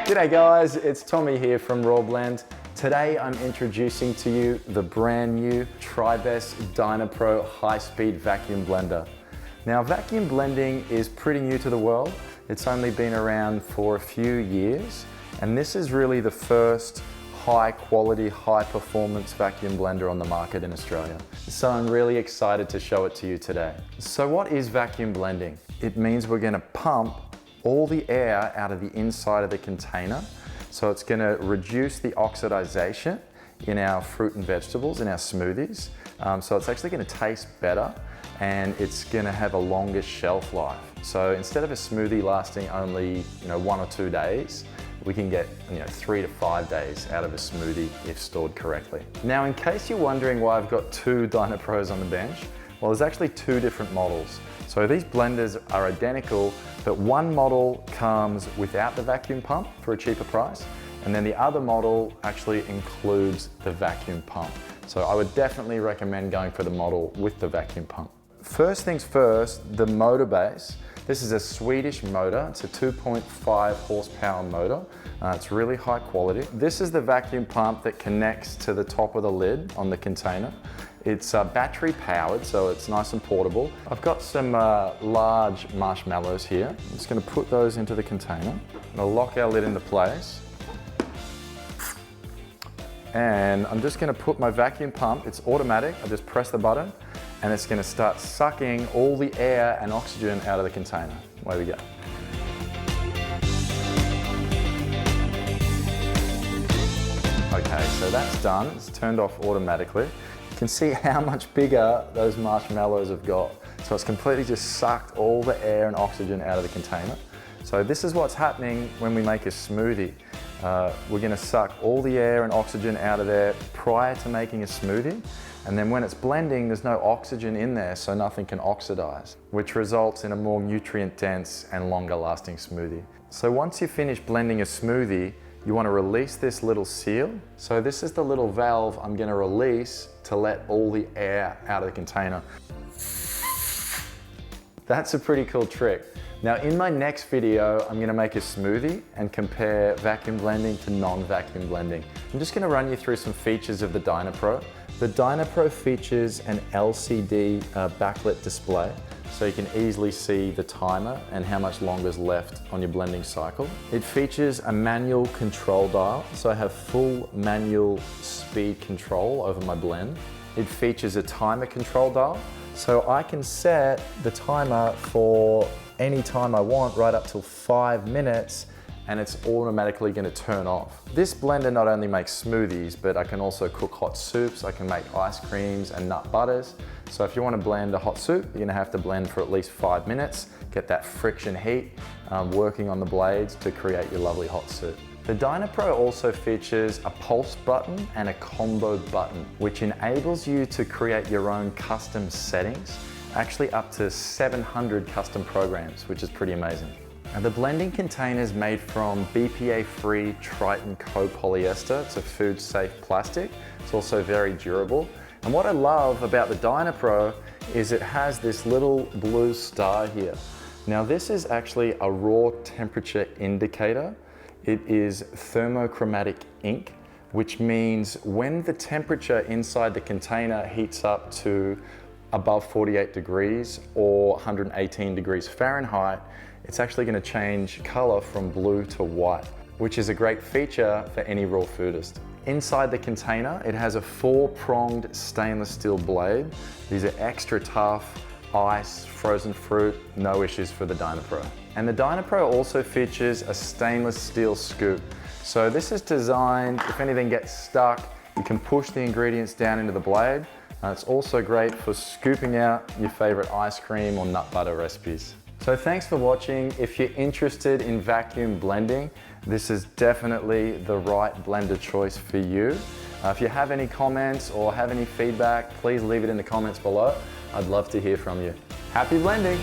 G'day guys, it's Tommy here from Raw Blend. Today I'm introducing to you the brand new Tribest Dynapro high-speed vacuum blender. Now vacuum blending is pretty new to the world. It's only been around for a few years, and this is really the first high quality, high performance vacuum blender on the market in Australia. So I'm really excited to show it to you today. So what is vacuum blending? It means we're gonna pump all the air out of the inside of the container. So it's gonna reduce the oxidization in our fruit and vegetables, in our smoothies. So it's actually gonna taste better, and it's gonna have a longer shelf life. So instead of a smoothie lasting only 1 or 2 days, we can get 3 to 5 days out of a smoothie if stored correctly. Now, in case you're wondering why I've got 2 Dynapros on the bench, well, there's actually 2 different models. So these blenders are identical, but one model comes without the vacuum pump for a cheaper price, and then the other model actually includes the vacuum pump. So I would definitely recommend going for the model with the vacuum pump. First things first, the motor base. This is a Swedish motor. It's a 2.5 horsepower motor. It's really high quality. This is the vacuum pump that connects to the top of the lid on the container. It's battery powered, so it's nice and portable. I've got some large marshmallows here. I'm just gonna put those into the container. I'm gonna lock our lid into place. And I'm just gonna put my vacuum pump, it's automatic. I just press the button, and it's gonna start sucking all the air and oxygen out of the container. Away we go. Okay, so that's done. It's turned off automatically. You can see how much bigger those marshmallows have got. So it's completely just sucked all the air and oxygen out of the container. So this is what's happening when we make a smoothie. We're gonna suck all the air and oxygen out of there prior to making a smoothie. And then when it's blending, there's no oxygen in there, so nothing can oxidize, which results in a more nutrient-dense and longer-lasting smoothie. So once you finish blending a smoothie, you want to release this little seal. So this is the little valve I'm going to release to let all the air out of the container. That's a pretty cool trick. Now in my next video, I'm going to make a smoothie and compare vacuum blending to non-vacuum blending. I'm just going to run you through some features of the Dynapro. The Dynapro features an LCD backlit display, so you can easily see the timer and how much longer is left on your blending cycle. It features a manual control dial, so I have full manual speed control over my blend. It features a timer control dial, so I can set the timer for any time I want, right up till 5 minutes, and it's automatically going to turn off. This blender not only makes smoothies, but I can also cook hot soups, I can make ice creams and nut butters. So if you want to blend a hot soup, you're going to have to blend for at least 5 minutes, get that friction heat working on the blades to create your lovely hot soup. The Dynapro also features a pulse button and a combo button, which enables you to create your own custom settings, actually up to 700 custom programs, which is pretty amazing. And the blending container is made from BPA-free Triton copolyester. It's a food-safe plastic. It's also very durable. And what I love about the Dynapro is it has this little blue star here. Now this is actually a raw temperature indicator. It is thermochromatic ink, which means when the temperature inside the container heats up to above 48 degrees or 118 degrees Fahrenheit, it's actually going to change color from blue to white, which is a great feature for any raw foodist. Inside the container, it has a 4-pronged stainless steel blade. These are extra tough, ice, frozen fruit, no issues for the Dynapro. And the Dynapro also features a stainless steel scoop. So this is designed, if anything gets stuck, you can push the ingredients down into the blade. It's also great for scooping out your favorite ice cream or nut butter recipes. So thanks for watching. If you're interested in vacuum blending, this is definitely the right blender choice for you. If you have any comments or have any feedback, please leave it in the comments below. I'd love to hear from you. Happy blending!